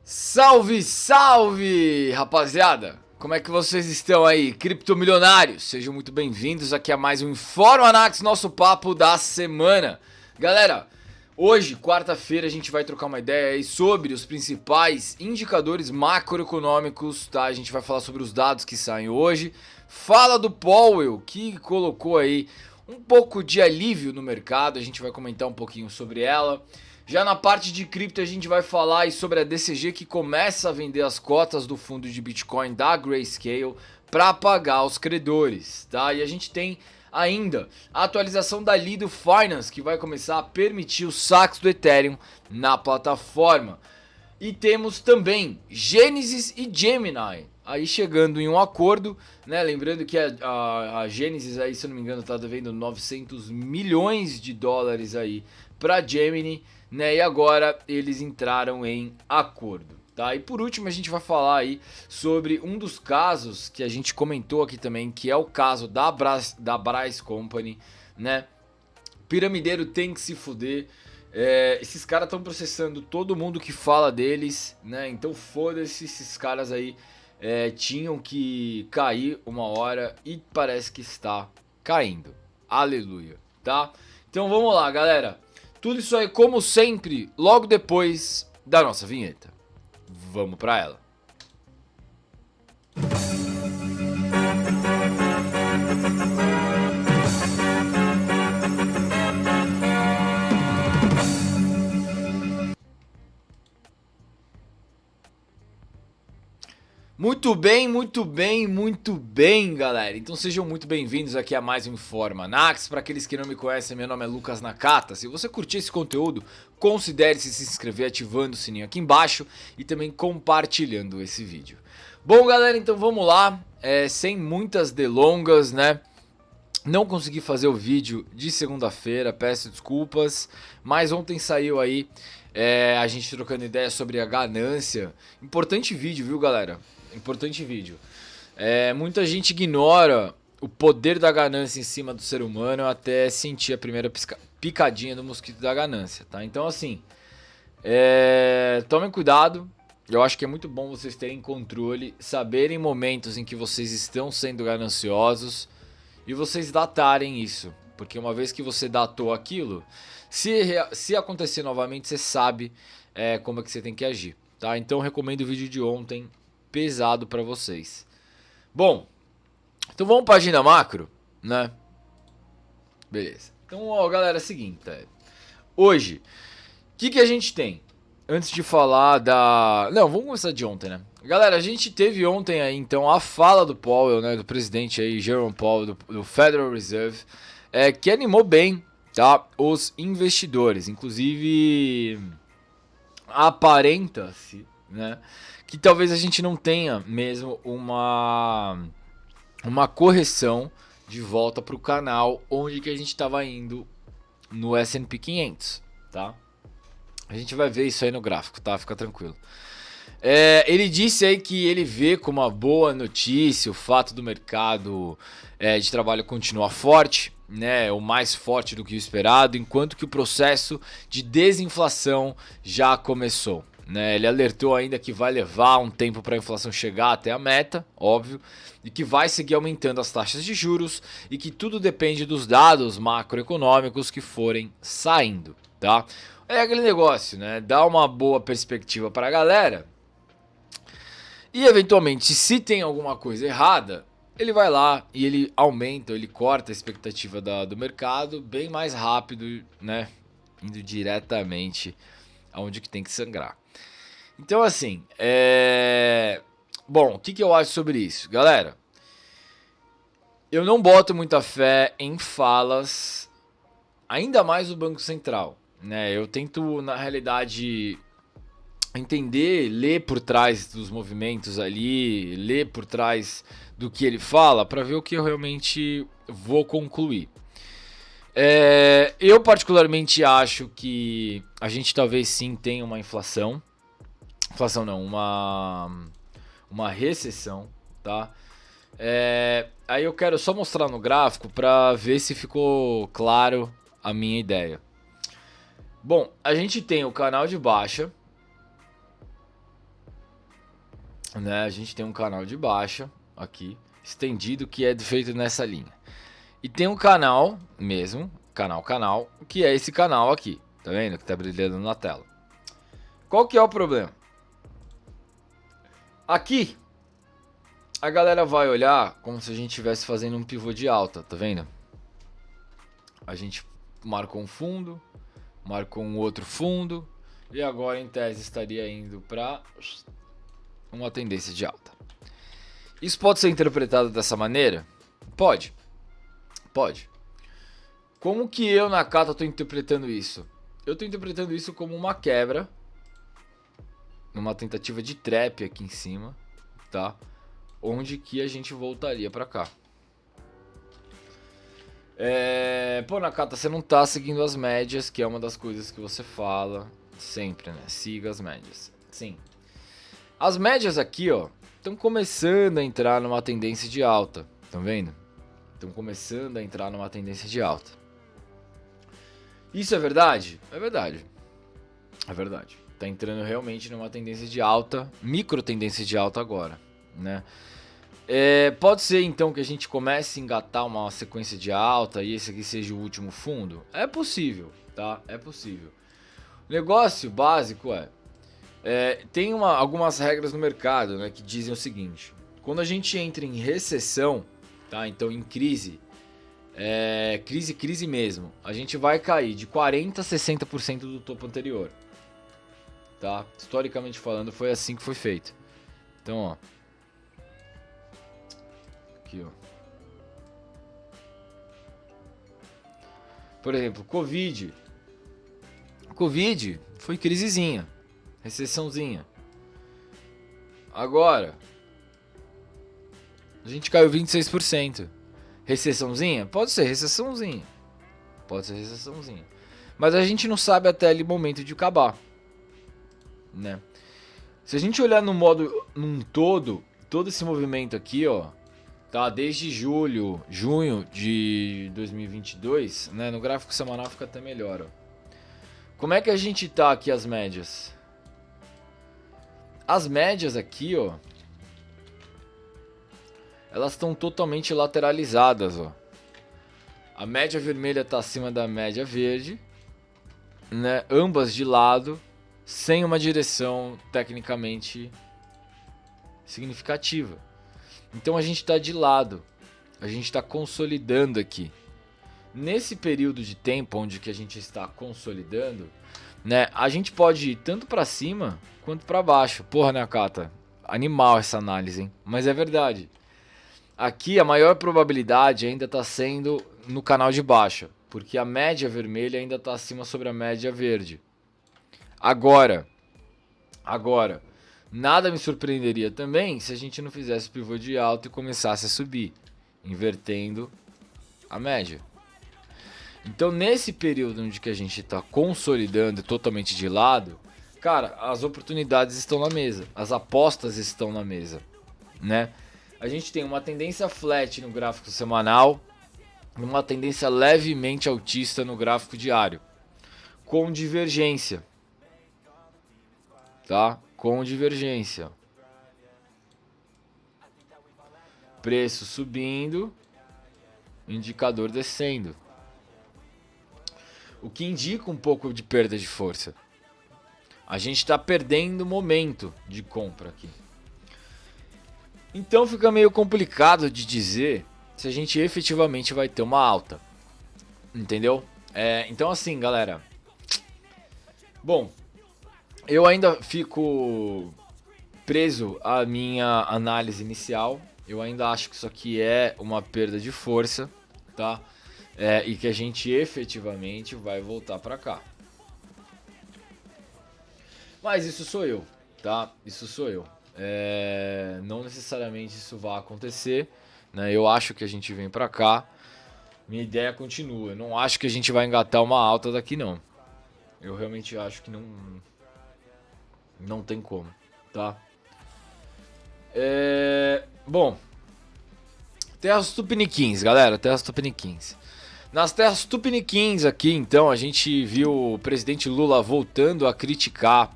Salve, salve, rapaziada! Como é que vocês estão aí, criptomilionários? Sejam muito bem-vindos aqui a mais um Informa Anax, nosso papo da semana. Galera, hoje, quarta-feira, a gente vai trocar uma ideia aí sobre os principais indicadores macroeconômicos, tá? A gente vai falar sobre os dados que saem hoje. Fala do Powell, que colocou aí um pouco de alívio no mercado, a gente vai comentar um pouquinho sobre ela. Já na parte de cripto a gente vai falar aí sobre a DCG que começa a vender as cotas do fundo de Bitcoin da Grayscale para pagar os credores, tá? E a gente tem ainda a atualização da Lido Finance que vai começar a permitir os saques do Ethereum na plataforma. E temos também Genesis e Gemini aí chegando em um acordo, né? Lembrando que a Genesis aí, se eu não me engano, tá devendo 900 milhões de dólares aí para Gemini, né? E agora eles entraram em acordo, tá? E por último a gente vai falar aí sobre um dos casos que a gente comentou aqui também, que é o caso da Bryce Company, né? Piramideiro tem que se fuder. Esses caras estão processando todo mundo que fala deles, né? Então foda-se, esses caras aí tinham que cair uma hora e parece que está caindo. Aleluia, tá? Então vamos lá, galera. Tudo isso aí, como sempre, logo depois da nossa vinheta. Vamos pra ela. Muito bem, muito bem, muito bem, galera. Então sejam muito bem-vindos aqui a mais um Informa Anax. Para aqueles que não me conhecem, meu nome é Lucas Nakata. Se você curtir esse conteúdo, considere se inscrever ativando o sininho aqui embaixo e também compartilhando esse vídeo. Bom, galera, então vamos lá. Sem muitas delongas, né? Não consegui fazer o vídeo de segunda-feira, peço desculpas, mas ontem saiu aí a gente trocando ideia sobre a ganância. Importante vídeo, viu, galera? Importante vídeo. Muita gente ignora o poder da ganância em cima do ser humano até sentir a primeira picadinha do mosquito da ganância, tá? Então, assim, tomem cuidado. Eu acho que é muito bom vocês terem controle, saberem momentos em que vocês estão sendo gananciosos e vocês datarem isso. Porque uma vez que você datou aquilo, se acontecer novamente, você sabe como é que você tem que agir, tá? Então, eu recomendo o vídeo de ontem, pesado pra vocês. Bom, então vamos pra agenda macro, né? Beleza. Então, ó, galera, é o seguinte, hoje, o que a gente tem? Antes de falar da... Não, vamos começar de ontem, né? Galera, a gente teve ontem aí, então, a fala do Powell, né? Do presidente aí, Jerome Powell, do Federal Reserve, que animou bem, tá? Os investidores. Inclusive, aparenta-se, né? Que talvez a gente não tenha mesmo uma correção de volta para o canal onde que a gente estava indo no S&P 500, tá? A gente vai ver isso aí no gráfico, tá? Fica tranquilo. Ele disse aí que ele vê como uma boa notícia o fato do mercado de trabalho continuar forte, né? O mais forte do que o esperado, enquanto que o processo de desinflação já começou. Né, ele alertou ainda que vai levar um tempo para a inflação chegar até a meta, óbvio, e que vai seguir aumentando as taxas de juros e que tudo depende dos dados macroeconômicos que forem saindo, tá? É aquele negócio, né? Dá uma boa perspectiva para a galera e eventualmente, se tem alguma coisa errada, ele vai lá e ele aumenta, ele corta a expectativa do mercado bem mais rápido, né? Indo diretamente aonde que tem que sangrar. Então, assim, bom, o que eu acho sobre isso? Galera, eu não boto muita fé em falas, ainda mais do Banco Central, né? Eu tento, na realidade, entender, ler por trás dos movimentos ali, ler por trás do que ele fala, para ver o que eu realmente vou concluir. Eu particularmente acho que a gente talvez sim tenha uma inflação. Inflação não, uma recessão, tá? Aí eu quero só mostrar no gráfico para ver se ficou claro a minha ideia. Bom, a gente tem o canal de baixa, né? A gente tem um canal de baixa aqui, estendido, que é feito nessa linha. E tem um canal mesmo, canal, que é esse canal aqui, tá vendo? Que tá brilhando na tela. Qual que é o problema? Aqui, a galera vai olhar como se a gente estivesse fazendo um pivô de alta, tá vendo? A gente marcou um fundo, marcou um outro fundo, e agora em tese estaria indo para uma tendência de alta. Isso pode ser interpretado dessa maneira? Pode. Como que eu, Nakata, estou interpretando isso? Eu estou interpretando isso como uma quebra, numa tentativa de trap aqui em cima, tá? Onde que a gente voltaria para cá. Pô, Nakata, você não tá seguindo as médias, que é uma das coisas que você fala sempre, né? Siga as médias. Sim. As médias aqui, ó, estão começando a entrar numa tendência de alta. Estão vendo? Estão começando a entrar numa tendência de alta. Isso é verdade? É verdade. É verdade. Tá entrando realmente numa tendência de alta, micro tendência de alta agora, né? Pode ser então que a gente comece a engatar uma sequência de alta e esse aqui seja o último fundo? É possível, tá? É possível. O negócio básico tem algumas regras no mercado, né, que dizem o seguinte: quando a gente entra em recessão, tá? Então em crise, crise mesmo, a gente vai cair de 40% a 60% do topo anterior, tá? Historicamente falando, foi assim que foi feito. Então, ó. Aqui, ó. Por exemplo, Covid foi crisezinha, recessãozinha. Agora, a gente caiu 26%. Recessãozinha? Pode ser recessãozinha. Mas a gente não sabe até ali o momento de acabar, né? Se a gente olhar no modo num todo esse movimento aqui, ó, tá, desde junho de 2022, né, no gráfico semanal fica até melhor, ó. Como é que a gente tá aqui as médias? As médias aqui, ó, elas estão totalmente lateralizadas, ó. A média vermelha tá acima da média verde, né, ambas de lado, sem uma direção tecnicamente significativa. Então a gente está de lado, a gente está consolidando aqui. Nesse período de tempo onde que a gente está consolidando, né, a gente pode ir tanto para cima quanto para baixo. Porra, Nakata, animal essa análise, hein? Mas é verdade. Aqui a maior probabilidade ainda está sendo no canal de baixa, porque a média vermelha ainda está acima sobre a média verde. Agora, nada me surpreenderia também se a gente não fizesse pivô de alta e começasse a subir, invertendo a média. Então, nesse período onde que a gente está consolidando totalmente de lado, cara, as oportunidades estão na mesa, as apostas estão na mesa, né? A gente tem uma tendência flat no gráfico semanal, uma tendência levemente altista no gráfico diário, com divergência, tá? Com divergência. Preço subindo, indicador descendo. O que indica um pouco de perda de força. A gente está perdendo momento de compra aqui. Então fica meio complicado de dizer se a gente efetivamente vai ter uma alta. Entendeu? Então assim, galera. Bom, eu ainda fico preso à minha análise inicial. Eu ainda acho que isso aqui é uma perda de força, tá? E que a gente efetivamente vai voltar para cá. Mas isso sou eu, tá? Isso sou eu. Não necessariamente isso vai acontecer, né? Eu acho que a gente vem para cá. Minha ideia continua. Eu não acho que a gente vai engatar uma alta daqui, não. Eu realmente acho que não tem como, tá? Bom, terras tupiniquins, galera, terras tupiniquins. Nas terras tupiniquins aqui, então, a gente viu o presidente Lula voltando a criticar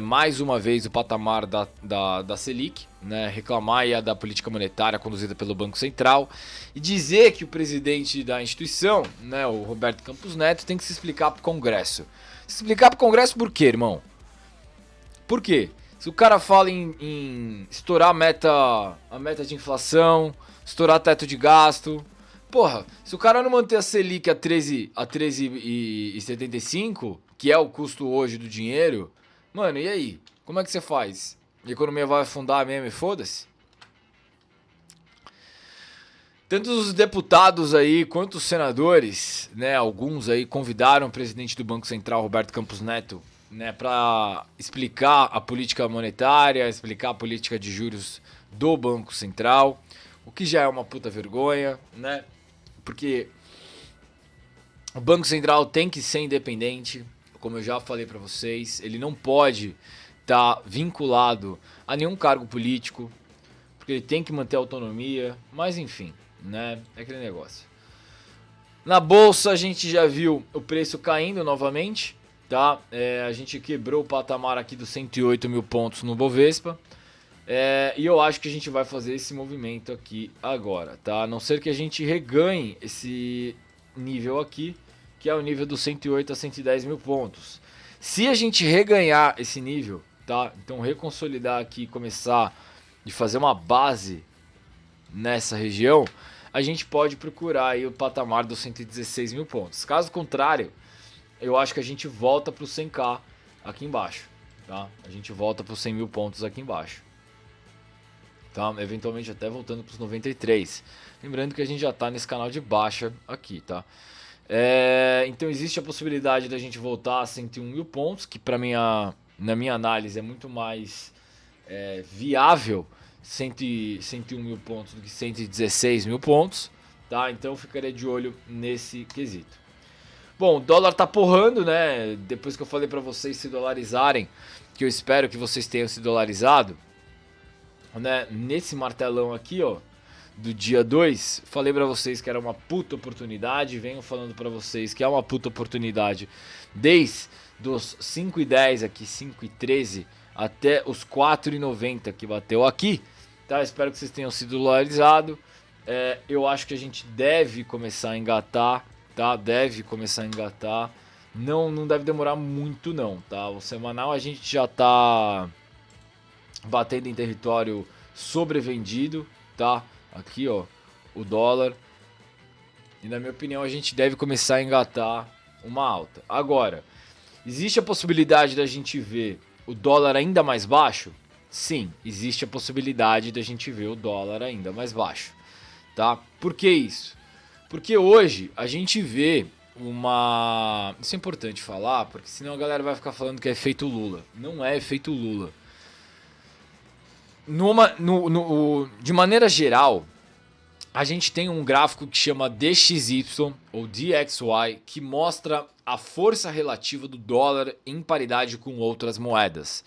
mais uma vez o patamar da Selic, né, reclamar da política monetária conduzida pelo Banco Central e dizer que o presidente da instituição, né, o Roberto Campos Neto, tem que se explicar para o Congresso. Se explicar para o Congresso por quê, irmão? Por quê? Se o cara fala em estourar a meta de inflação, estourar teto de gasto, porra, se o cara não manter a Selic a 13,75, que é o custo hoje do dinheiro, mano, e aí? Como é que você faz? A economia vai afundar mesmo e foda-se? Tanto os deputados aí quanto os senadores, né, alguns aí convidaram o presidente do Banco Central, Roberto Campos Neto, né, para explicar a política monetária, explicar a política de juros do Banco Central, o que já é uma puta vergonha, né? Porque o Banco Central tem que ser independente, como eu já falei para vocês, ele não pode estar vinculado a nenhum cargo político, porque ele tem que manter a autonomia, mas enfim, né? É aquele negócio. Na bolsa a gente já viu o preço caindo novamente, tá? A gente quebrou o patamar aqui dos 108 mil pontos no Bovespa. E eu acho que a gente vai fazer esse movimento aqui agora, tá? A não ser que a gente reganhe esse nível aqui, que é o nível dos 108 a 110 mil pontos. Se a gente reganhar esse nível, tá? Então reconsolidar aqui, começar de fazer uma base nessa região, a gente pode procurar aí o patamar dos 116 mil pontos. Caso contrário, eu acho que a gente volta para o 100k aqui embaixo, tá? A gente volta para os 100 mil pontos aqui embaixo, tá? Eventualmente até voltando para os 93. Lembrando que a gente já está nesse canal de baixa aqui, tá? Então existe a possibilidade da gente voltar a 101 mil pontos, que na minha análise é muito mais viável 101 mil pontos do que 116 mil pontos, tá? Então eu ficaria de olho nesse quesito. Bom, o dólar tá porrando, né? Depois que eu falei para vocês se dolarizarem, que eu espero que vocês tenham se dolarizado, né? Nesse martelão aqui, ó, do dia 2, falei pra vocês que era uma puta oportunidade, venho falando pra vocês que é uma puta oportunidade desde os 5,10 aqui, 5,13 até os 4,90 que bateu aqui, tá? Espero que vocês tenham sido dolarizado. Eu acho que a gente deve começar a engatar, tá? Deve começar a engatar. Não deve demorar muito não, tá? O semanal a gente já tá batendo em território sobrevendido, tá? Aqui, ó, o dólar. E na minha opinião a gente deve começar a engatar uma alta. Agora, existe a possibilidade da gente ver o dólar ainda mais baixo? Sim, existe a possibilidade da gente ver o dólar ainda mais baixo, tá? Por que isso? Porque hoje a gente vê uma... Isso é importante falar, porque senão a galera vai ficar falando que é efeito Lula. Não é efeito Lula. De maneira geral, a gente tem um gráfico que chama DXY ou DXY, que mostra a força relativa do dólar em paridade com outras moedas.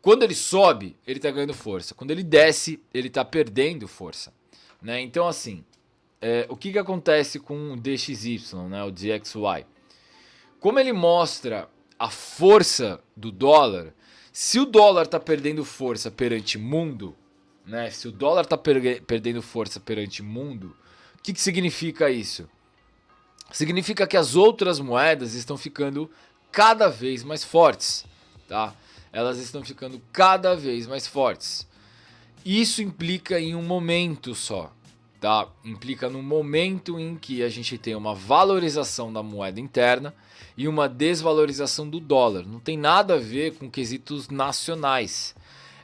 Quando ele sobe, ele está ganhando força. Quando ele desce, ele está perdendo força, né? Então, assim, o que acontece com o DXY, né, o DXY? Como ele mostra a força do dólar, se o dólar está perdendo força perante o mundo, né? Se o dólar está perdendo força perante o mundo, o que significa isso? Significa que as outras moedas estão ficando cada vez mais fortes, tá? Elas estão ficando cada vez mais fortes. Isso implica em um momento só, tá? Implica no momento em que a gente tem uma valorização da moeda interna e uma desvalorização do dólar. Não tem nada a ver com quesitos nacionais.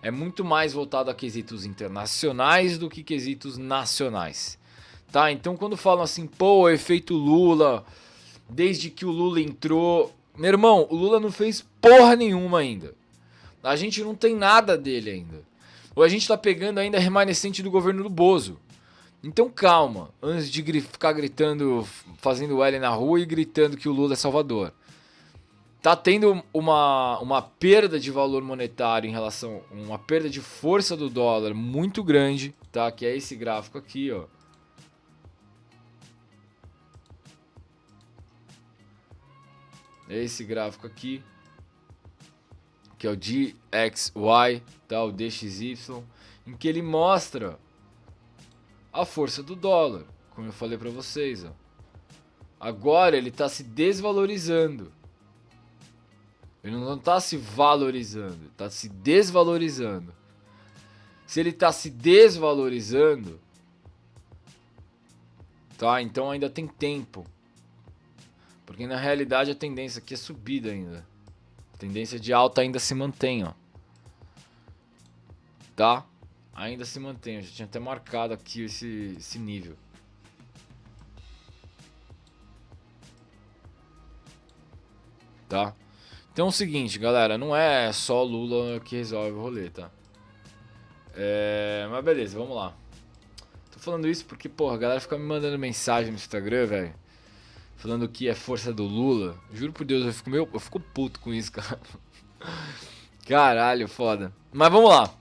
É muito mais voltado a quesitos internacionais do que quesitos nacionais, tá? Então quando falam assim, pô, efeito Lula, desde que o Lula entrou... Meu irmão, o Lula não fez porra nenhuma ainda. A gente não tem nada dele ainda. Ou a gente tá pegando ainda remanescente do governo do Bozo. Então calma, antes de ficar gritando, fazendo L na rua e gritando que o Lula é salvador. Tá tendo uma perda de valor monetário em relação a uma perda de força do dólar muito grande, tá? Que é esse gráfico aqui, ó. Esse gráfico aqui, que é o DXY, tá? O DXY, em que ele mostra a força do dólar, como eu falei para vocês, ó. Agora ele está se desvalorizando. Ele não está se valorizando, está se desvalorizando. Se ele está se desvalorizando, tá? Então ainda tem tempo. Porque na realidade a tendência aqui é subida ainda. A tendência de alta ainda se mantém, ó. Tá? Ainda se mantém. Eu já tinha até marcado aqui esse nível. Tá? Então é o seguinte, galera. Não é só Lula que resolve o rolê, tá? Mas beleza, vamos lá. Tô falando isso porque, porra, a galera fica me mandando mensagem no Instagram, velho. Falando que é força do Lula. Juro por Deus, eu fico puto com isso, cara. Caralho, foda. Mas vamos lá.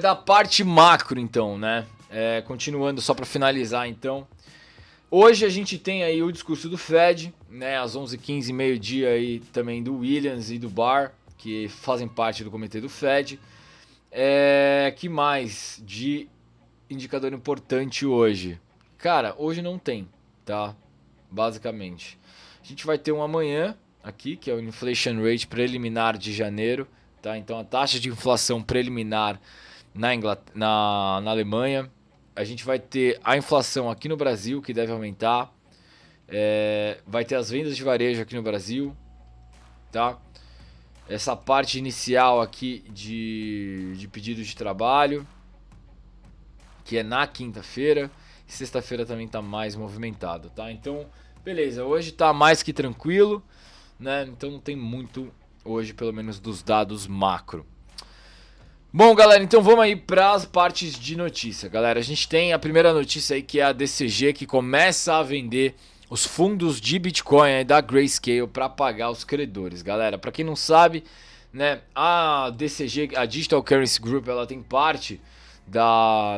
Da parte macro, então, né? Continuando só pra finalizar, então. Hoje a gente tem aí o discurso do Fed, né? Às 11h15, meio-dia aí também do Williams e do Barr, que fazem parte do comitê do Fed. Que mais de indicador importante hoje? Cara, hoje não tem, tá? Basicamente. A gente vai ter um amanhã aqui, que é o Inflation Rate preliminar de janeiro, tá? Então a taxa de inflação preliminar na Alemanha. A gente vai ter a inflação aqui no Brasil, que deve aumentar. Vai ter as vendas de varejo aqui no Brasil, tá? Essa parte inicial aqui de pedido de trabalho, que é na quinta-feira. Sexta-feira também tá mais movimentado, tá? Então, beleza. Hoje tá mais que tranquilo, né? Então não tem muito hoje, pelo menos dos dados macro. Bom, galera, então vamos aí para as partes de notícia, galera. A gente tem a primeira notícia aí, que é a DCG, que começa a vender os fundos de Bitcoin aí da Grayscale para pagar os credores, galera. Para quem não sabe, né, a DCG, a Digital Currency Group, ela tem parte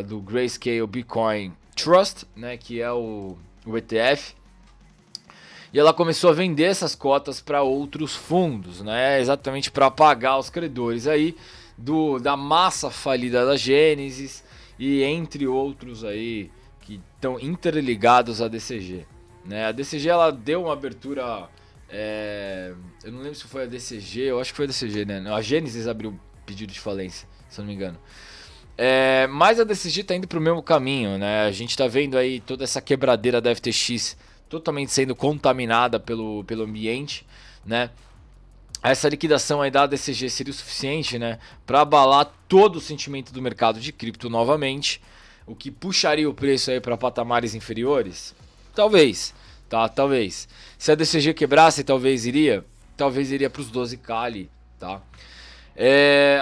do Grayscale Bitcoin Trust, né, que é o ETF. E ela começou a vender essas cotas para outros fundos, né, exatamente para pagar os credores aí da massa falida da Gênesis e entre outros aí que estão interligados à DCG, né? A DCG ela deu uma abertura, eu não lembro se foi a DCG, eu acho que foi a DCG, né? A Gênesis abriu pedido de falência, se eu não me engano. Mas a DCG tá indo pro mesmo caminho, né? A gente tá vendo aí toda essa quebradeira da FTX totalmente sendo contaminada pelo ambiente, né? Essa liquidação aí da DCG seria o suficiente, né, para abalar todo o sentimento do mercado de cripto novamente, o que puxaria o preço aí para patamares inferiores? Talvez, tá? Talvez. Se a DCG quebrasse, talvez iria para os 12k ali, tá?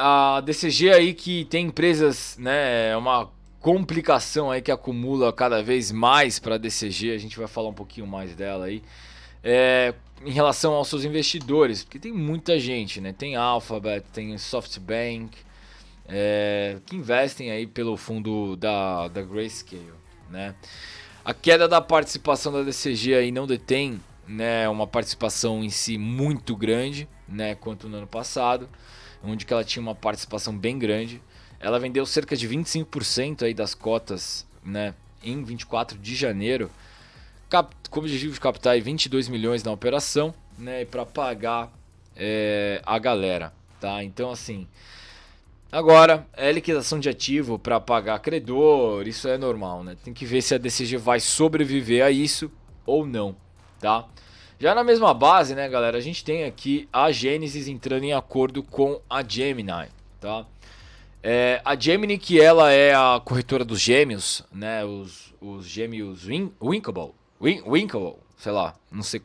A DCG aí que tem empresas, né, é uma complicação aí que acumula cada vez mais para a DCG, a gente vai falar um pouquinho mais dela aí. Em relação aos seus investidores, porque tem muita gente, né? Tem Alphabet, tem SoftBank, que investem aí pelo fundo da Grayscale, né? A queda da participação da DCG aí não detém, né, uma participação em si muito grande, né, quanto no ano passado, onde que ela tinha uma participação bem grande. Ela vendeu cerca de 25% aí das cotas, né, em 24 de janeiro. Com o objetivo de captar aí 22 milhões na operação, né, para pagar a galera, tá? Então assim, agora é liquidação de ativo para pagar credor, isso é normal, né? Tem que ver se a DCG vai sobreviver a isso ou não, tá? Já na mesma base, né, galera, a gente tem aqui a Genesis entrando em acordo com a Gemini, tá? A Gemini, que ela é a corretora dos gêmeos, né, os gêmeos Winklevoss, sei lá, não sei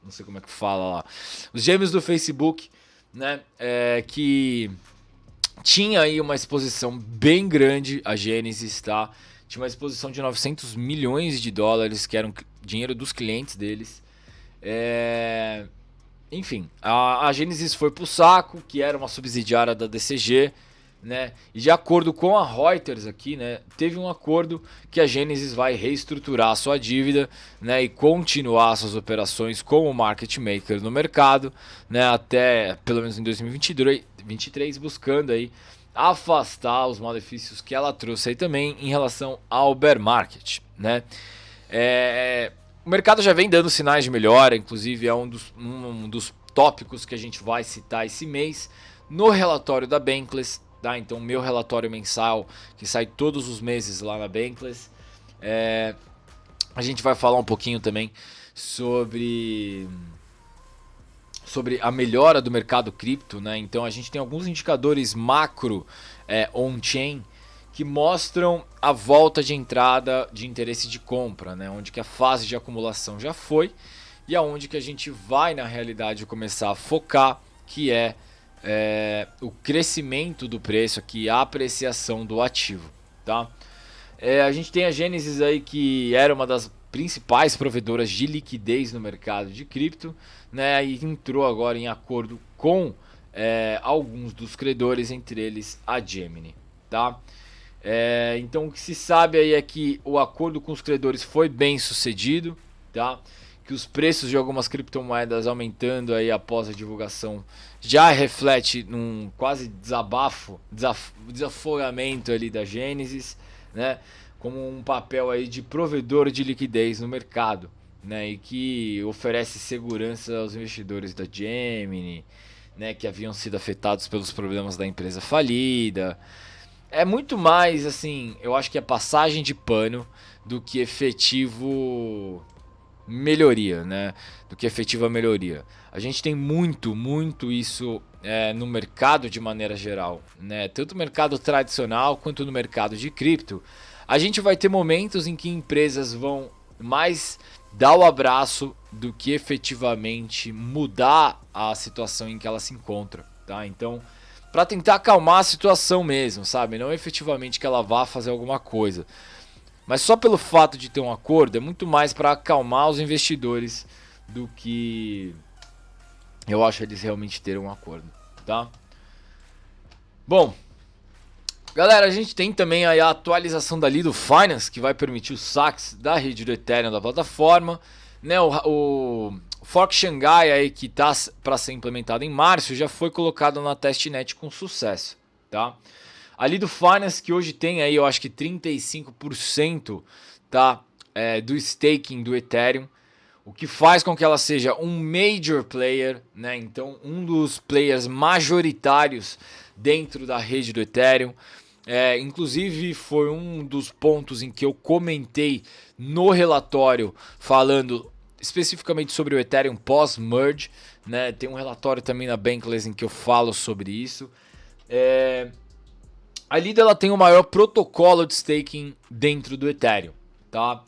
não sei como é que fala lá. Os gêmeos do Facebook, né, que tinha aí uma exposição bem grande, a Genesis, tá? Tinha uma exposição de 900 milhões de dólares, que era dinheiro dos clientes deles. Enfim, a Genesis foi pro saco, que era uma subsidiária da DCG, né? E de acordo com a Reuters aqui, né, teve um acordo que a Genesis vai reestruturar a sua dívida, né, e continuar suas operações como market maker no mercado, né, até pelo menos em 2023, buscando aí afastar os malefícios que ela trouxe aí também em relação ao bear market, né? O mercado já vem dando sinais de melhora, inclusive é um dos tópicos que a gente vai citar esse mês no relatório da Bankless, tá? Então, meu relatório mensal que sai todos os meses lá na Bankless, a gente vai falar um pouquinho também sobre a melhora do mercado cripto, né? Então a gente tem alguns indicadores macro on-chain que mostram a volta de entrada de interesse de compra, né? Onde que a fase de acumulação já foi e aonde que a gente vai na realidade começar a focar, que é o crescimento do preço aqui, a apreciação do ativo, tá? A gente tem a Genesis aí, que era uma das principais provedoras de liquidez no mercado de cripto, né? E entrou agora em acordo com alguns dos credores, entre eles a Gemini, tá? Então o que se sabe aí é que o acordo com os credores foi bem sucedido, tá? Que os preços de algumas criptomoedas aumentando aí após a divulgação já reflete num quase desafogamento ali da Genesis, né? Como um papel aí de provedor de liquidez no mercado, né? E que oferece segurança aos investidores da Gemini, né? Que haviam sido afetados pelos problemas da empresa falida. É muito mais, assim, eu acho que é passagem de pano do que efetivo melhoria, né? Do que efetiva melhoria. A gente tem muito isso no mercado de maneira geral, né? Tanto no mercado tradicional quanto no mercado de cripto. A gente vai ter momentos em que empresas vão mais dar o abraço do que efetivamente mudar a situação em que ela se encontra, tá? Então, para tentar acalmar a situação mesmo, sabe? Não efetivamente que ela vá fazer alguma coisa. Mas só pelo fato de ter um acordo é muito mais para acalmar os investidores do que eu acho eles realmente terem um acordo, tá? Bom, galera, a gente tem também aí a atualização da Lido Finance, que vai permitir os saques da rede do Ethereum da plataforma, né? O Fork Shanghai aí, que está para ser implementado em março, já foi colocado na testnet com sucesso, tá? A Lido Finance, que hoje tem aí, eu acho que 35%, tá, do staking do Ethereum, o que faz com que ela seja um major player, né? Então, um dos players majoritários dentro da rede do Ethereum. Inclusive, foi um dos pontos em que eu comentei no relatório, falando especificamente sobre o Ethereum pós-merge, né? Tem um relatório também na Bankless em que eu falo sobre isso. A Lido, ela tem o maior protocolo de staking dentro do Ethereum, tá?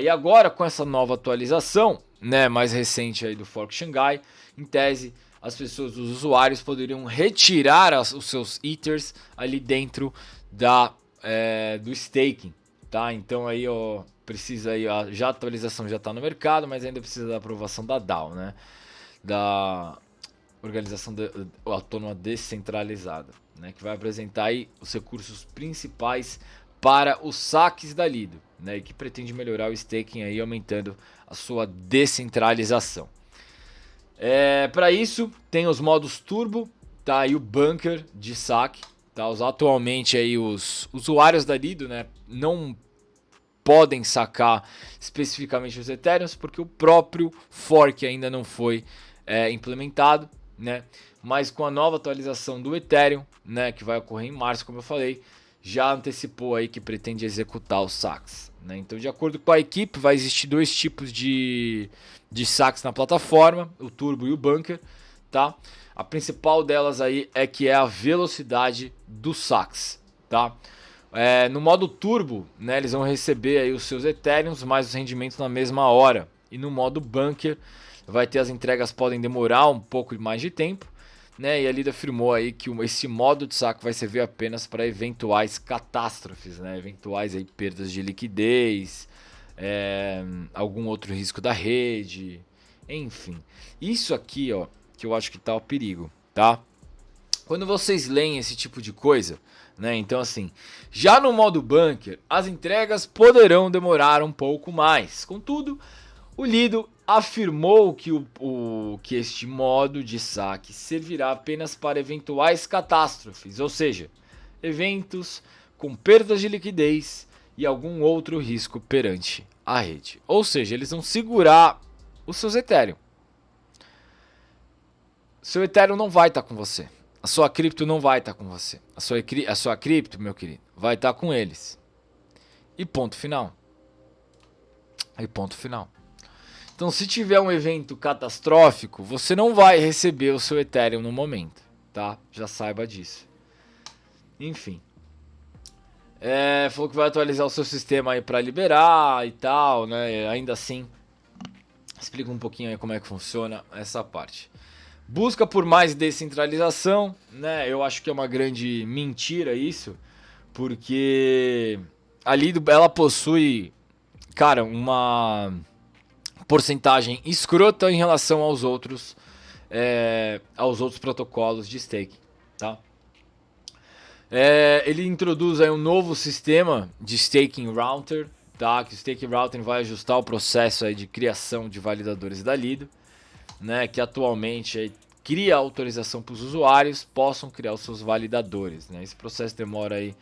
E agora, com essa nova atualização, né, mais recente aí do Fork Shanghai, em tese, as pessoas, os usuários poderiam retirar os seus Ethers ali dentro do staking, tá? Então aí, ó, precisa aí, a atualização já está no mercado, mas ainda precisa da aprovação da DAO, né? Da Organização Autônoma Descentralizada, né? Que vai apresentar aí os recursos principais para os saques da Lido, né? E que pretende melhorar o staking aí, aumentando a sua descentralização. Para isso, tem os modos Turbo, tá? E o Bunker de saque, tá? Atualmente aí os usuários da Lido, né, não podem sacar especificamente os Ethereums porque o próprio fork ainda não foi implementado, né? Mas com a nova atualização do Ethereum, né, que vai ocorrer em março, como eu falei, já antecipou aí que pretende executar os saques, né? Então, de acordo com a equipe, vai existir dois tipos de saques na plataforma, o Turbo e o Bunker, tá? A principal delas aí é a velocidade dos saques, tá? No modo Turbo, né, eles vão receber aí os seus Ethereums mais os rendimentos na mesma hora. E no modo Bunker, vai ter as entregas podem demorar um pouco mais de tempo, né? E a Lido afirmou aí que esse modo de saque vai servir apenas para eventuais catástrofes, né? Eventuais aí perdas de liquidez, algum outro risco da rede, enfim. Isso aqui, ó, que eu acho que tá o perigo, tá? Quando vocês leem esse tipo de coisa, né? Então assim, já no modo bunker, as entregas poderão demorar um pouco mais. Contudo, o Lido afirmou que este modo de saque servirá apenas para eventuais catástrofes, ou seja, eventos com perdas de liquidez e algum outro risco perante a rede. Ou seja, eles vão segurar os seus Ethereum. Seu Ethereum não vai estar com você. A sua cripto não vai estar com você. A sua cripto, meu querido, vai estar com eles. E ponto final. E ponto final. Então, se tiver um evento catastrófico, você não vai receber o seu Ethereum no momento, tá? Já saiba disso. Enfim. Falou que vai atualizar o seu sistema aí para liberar e tal, né? Ainda assim, explica um pouquinho aí como é que funciona essa parte. Busca por mais descentralização, né? Eu acho que é uma grande mentira isso, porque a Lido, ela possui, cara, uma porcentagem escrota em relação aos outros protocolos de staking, tá? Ele introduz aí um novo sistema de staking router, tá? Que o staking router vai ajustar o processo aí de criação de validadores da Lido, né, que atualmente aí cria autorização para os usuários possam criar os seus validadores, né? Esse processo demora aí,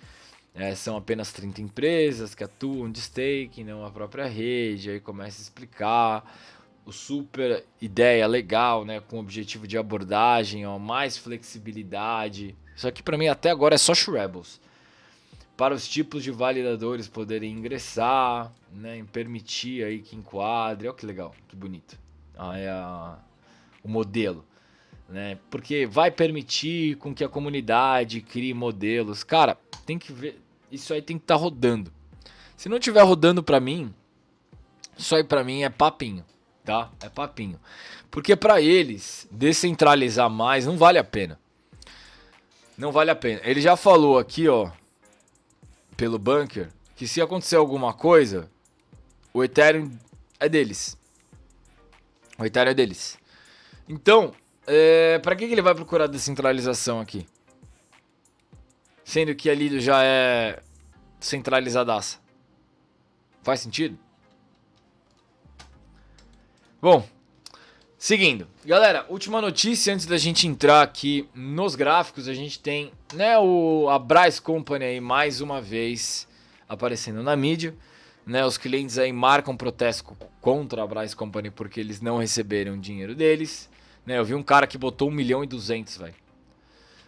são apenas 30 empresas que atuam de staking, não a própria rede, aí começa a explicar o super ideia legal, né, com o objetivo de abordagem, ó, mais flexibilidade. Isso aqui para mim até agora é só Shrebles. Para os tipos de validadores poderem ingressar, né, permitir aí que enquadre, olha que legal, que bonito. O modelo, né? Porque vai permitir com que a comunidade crie modelos. Cara, tem que ver, isso aí tem que estar rodando. Se não tiver rodando para mim, isso aí para mim é papinho, tá? É papinho. Porque para eles descentralizar mais não vale a pena. Não vale a pena. Ele já falou aqui, ó, pelo bunker, que se acontecer alguma coisa, o Ethereum é deles. O Ethereum é deles. Então, para que ele vai procurar descentralização aqui? Sendo que a Lido já é centralizadaça. Faz sentido? Bom, seguindo. Galera, última notícia antes da gente entrar aqui nos gráficos. A gente tem, né, a Bryce Company aí mais uma vez aparecendo na mídia. Né, os clientes aí marcam protesto contra a Bryce Company porque eles não receberam o dinheiro deles. Né, eu vi um cara que botou 1.200.000, velho.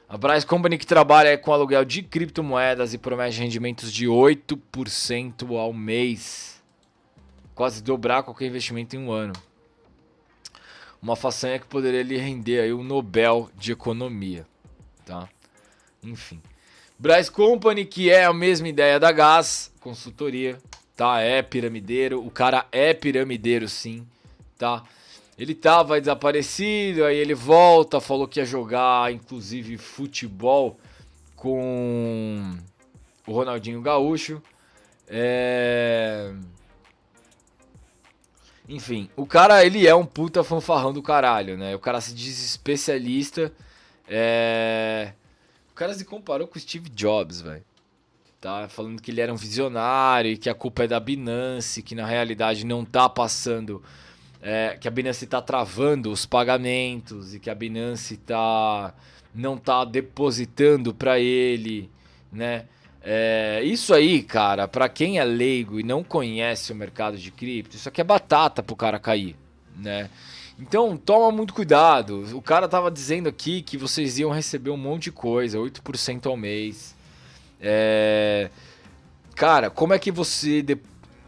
A Bryce Company que trabalha com aluguel de criptomoedas e promete rendimentos de 8% ao mês. Quase dobrar qualquer investimento em um ano. Uma façanha que poderia lhe render aí o Nobel de Economia. Tá? Enfim. Bryce Company, que é a mesma ideia da Gas, consultoria. Tá, é piramideiro, o cara é piramideiro sim, tá? Ele tava desaparecido, aí ele volta, falou que ia jogar inclusive futebol com o Ronaldinho Gaúcho. Enfim, o cara, ele é um puta fanfarrão do caralho, né? O cara se diz especialista. O cara se comparou com o Steve Jobs, velho. Tá falando que ele era um visionário e que a culpa é da Binance, que na realidade não tá passando, que a Binance tá travando os pagamentos e que a Binance não tá depositando para ele, né? Isso aí, cara, para quem é leigo e não conhece o mercado de cripto, isso aqui é batata pro cara cair, né? Então toma muito cuidado. O cara tava dizendo aqui que vocês iam receber um monte de coisa, 8% ao mês. Cara, como é que você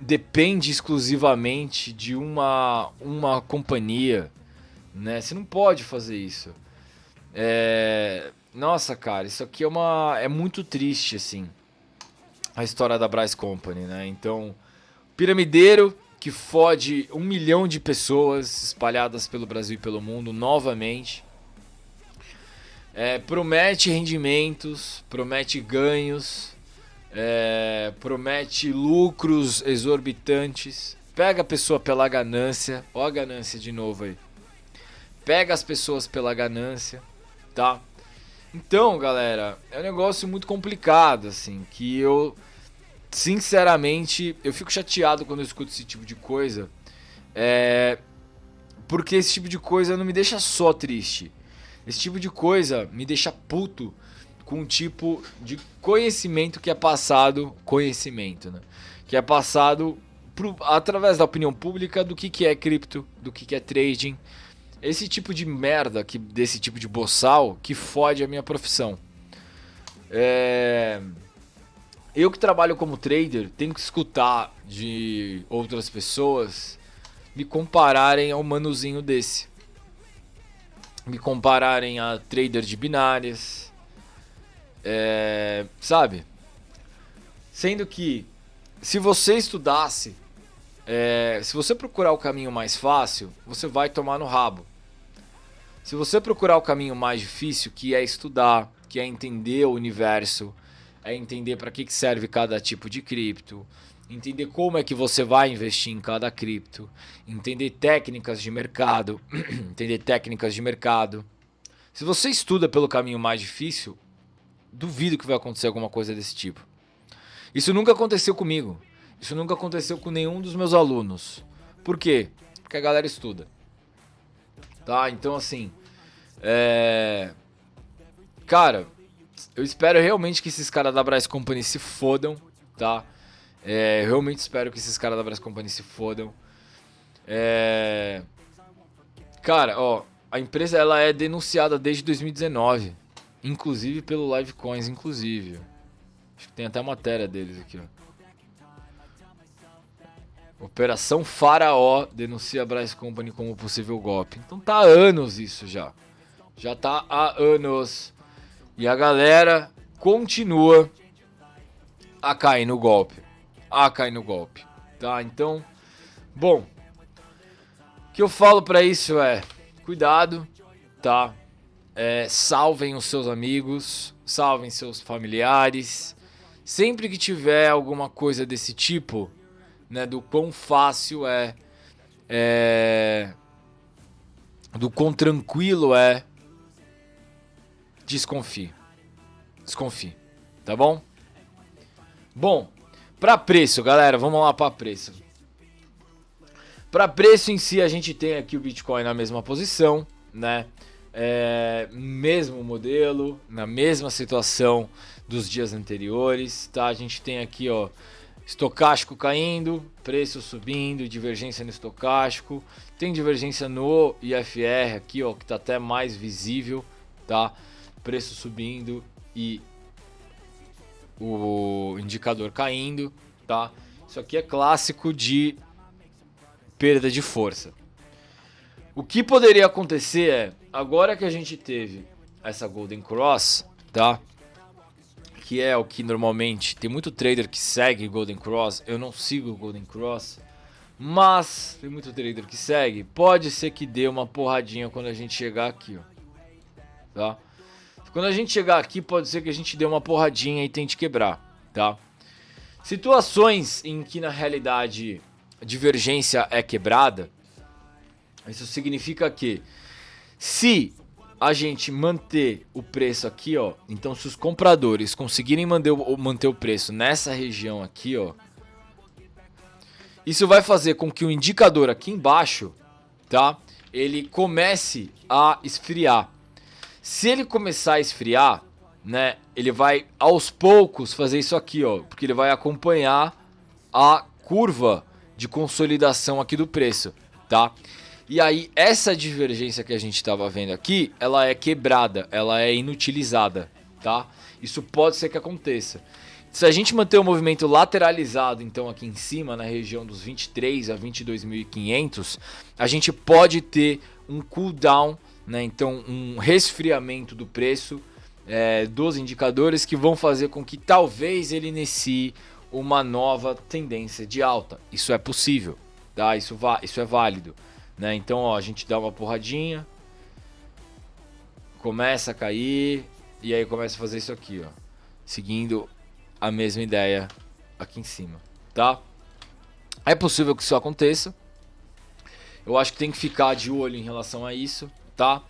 depende exclusivamente de uma companhia, né? Você não pode fazer isso. Nossa, cara, isso aqui é muito triste, assim, a história da Bryce Company, né? Então, piramideiro que fode 1 milhão de pessoas espalhadas pelo Brasil e pelo mundo novamente. Promete rendimentos, promete ganhos, promete lucros exorbitantes. Pega a pessoa pela ganância. Ó a ganância de novo aí. Pega as pessoas pela ganância, tá? Então, galera, é um negócio muito complicado, assim, que eu, sinceramente, eu fico chateado quando eu escuto esse tipo de coisa, porque esse tipo de coisa não me deixa só triste. Esse tipo de coisa me deixa puto com um tipo de conhecimento que é passado, conhecimento, né? Que é passado através da opinião pública do que é cripto, do que é trading. Esse tipo de merda, desse tipo de boçal, que fode a minha profissão. Eu que trabalho como trader, tenho que escutar de outras pessoas me compararem a um manuzinho desse. Me compararem a trader de binárias. Sabe? Sendo que, se você estudasse, se você procurar o caminho mais fácil, você vai tomar no rabo. Se você procurar o caminho mais difícil, que é estudar, que é entender o universo, é entender para que serve cada tipo de cripto, entender como é que você vai investir em cada cripto, entender técnicas de mercado, entender técnicas de mercado. Se você estuda pelo caminho mais difícil, duvido que vai acontecer alguma coisa desse tipo. Isso nunca aconteceu comigo. Isso nunca aconteceu com nenhum dos meus alunos. Por quê? Porque a galera estuda. Tá? Então, assim, cara, eu espero realmente que esses caras da Bryce Company se fodam, tá? Eu realmente espero que esses caras da Bryce Company se fodam. Cara, ó, a empresa ela é denunciada desde 2019, inclusive pelo Livecoins, inclusive. Acho que tem até matéria deles aqui, ó. Operação Faraó denuncia a Bryce Company como possível golpe. Então tá há anos isso já. Já tá há anos. E a galera continua a cair no golpe. A cair no golpe. Tá? Então, bom. O que eu falo pra isso é: cuidado, tá? Salvem os seus amigos, salvem seus familiares. Sempre que tiver alguma coisa desse tipo, né, do quão fácil do quão tranquilo desconfie. Desconfie, tá bom? Bom, pra preço, galera, vamos lá pra preço. Pra preço em si, a gente tem aqui o Bitcoin na mesma posição, né? Mesmo modelo, na mesma situação dos dias anteriores, tá? A gente tem aqui, ó, estocástico caindo, preço subindo, divergência no estocástico. Tem divergência no IFR aqui, ó, que tá até mais visível, tá? Preço subindo e o indicador caindo, tá? Isso aqui é clássico de perda de força. O que poderia acontecer é, agora que a gente teve essa Golden Cross, tá? Que é o que normalmente tem muito trader que segue Golden Cross. Eu não sigo o Golden Cross, mas tem muito trader que segue. Pode ser que dê uma porradinha quando a gente chegar aqui, ó. Tá? Quando a gente chegar aqui, pode ser que a gente dê uma porradinha e tente quebrar, tá? Situações em que na realidade a divergência é quebrada, isso significa que se a gente manter o preço aqui, ó, então se os compradores conseguirem manter o preço nessa região aqui, ó, isso vai fazer com que o indicador aqui embaixo, tá, ele comece a esfriar. Se ele começar a esfriar, né, ele vai aos poucos fazer isso aqui, ó, porque ele vai acompanhar a curva de consolidação aqui do preço, tá? E aí essa divergência que a gente estava vendo aqui, ela é quebrada, ela é inutilizada, tá? Isso pode ser que aconteça. Se a gente manter o movimento lateralizado, então aqui em cima, na região dos 23 a 22.500, a gente pode ter um cooldown, né? Então um resfriamento do preço, dos indicadores, que vão fazer com que talvez ele inicie uma nova tendência de alta. Isso é possível, tá? Isso é válido, né? Então, ó, a gente dá uma porradinha, começa a cair e aí começa a fazer isso aqui, ó, seguindo a mesma ideia aqui em cima, tá? É possível que isso aconteça. Eu acho que tem que ficar de olho em relação a isso, tá?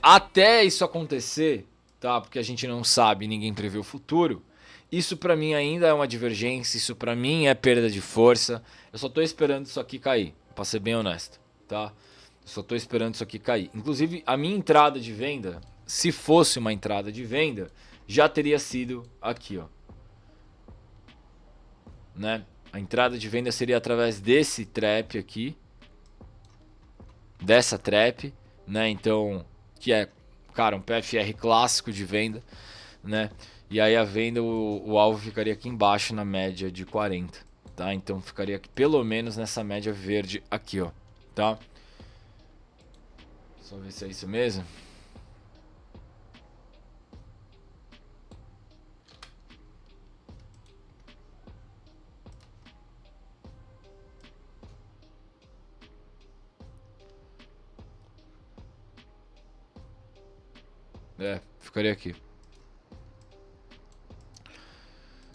Até isso acontecer, tá? Porque a gente não sabe, ninguém prevê o futuro. Isso pra mim ainda é uma divergência, isso pra mim é perda de força. Eu só tô esperando isso aqui cair, pra ser bem honesto, tá? Eu só tô esperando isso aqui cair. Inclusive, a minha entrada de venda, se fosse uma entrada de venda, já teria sido aqui, ó. Né? A entrada de venda seria através desse trap aqui, dessa trap, né? Então, que é, cara, um PFR clássico de venda, né? E aí a venda, o alvo ficaria aqui embaixo na média de 40, tá? Então ficaria aqui, pelo menos nessa média verde aqui, ó, tá? Só ver se é isso mesmo. É, ficaria aqui.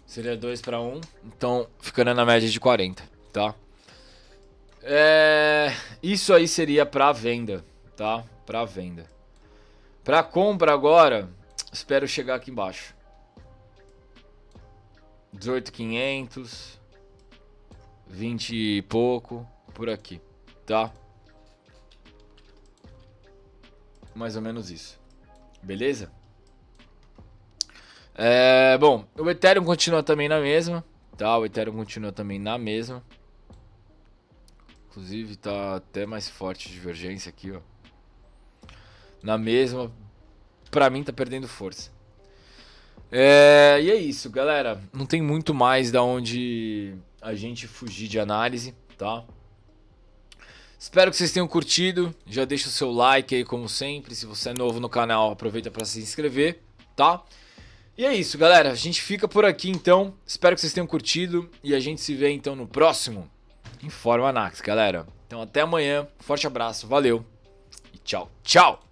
Seria 2 para 1, então ficaria na média de 40, tá? Isso aí seria para venda, tá? Para venda. Para compra agora, espero chegar aqui embaixo. 18.500, 20 e pouco, por aqui, tá? Mais ou menos isso. Beleza? Bom, o Ethereum continua também na mesma, tá? O Ethereum continua também na mesma. Inclusive tá até mais forte a divergência aqui, ó. Na mesma, pra mim tá perdendo força. E é isso, galera. Não tem muito mais da onde a gente fugir de análise, tá? Espero que vocês tenham curtido. Já deixa o seu like aí, como sempre. Se você é novo no canal, aproveita para se inscrever, tá? E é isso, galera. A gente fica por aqui, então. Espero que vocês tenham curtido. E a gente se vê, então, no próximo Informa Anax, galera. Então, até amanhã. Forte abraço. Valeu. E tchau, tchau.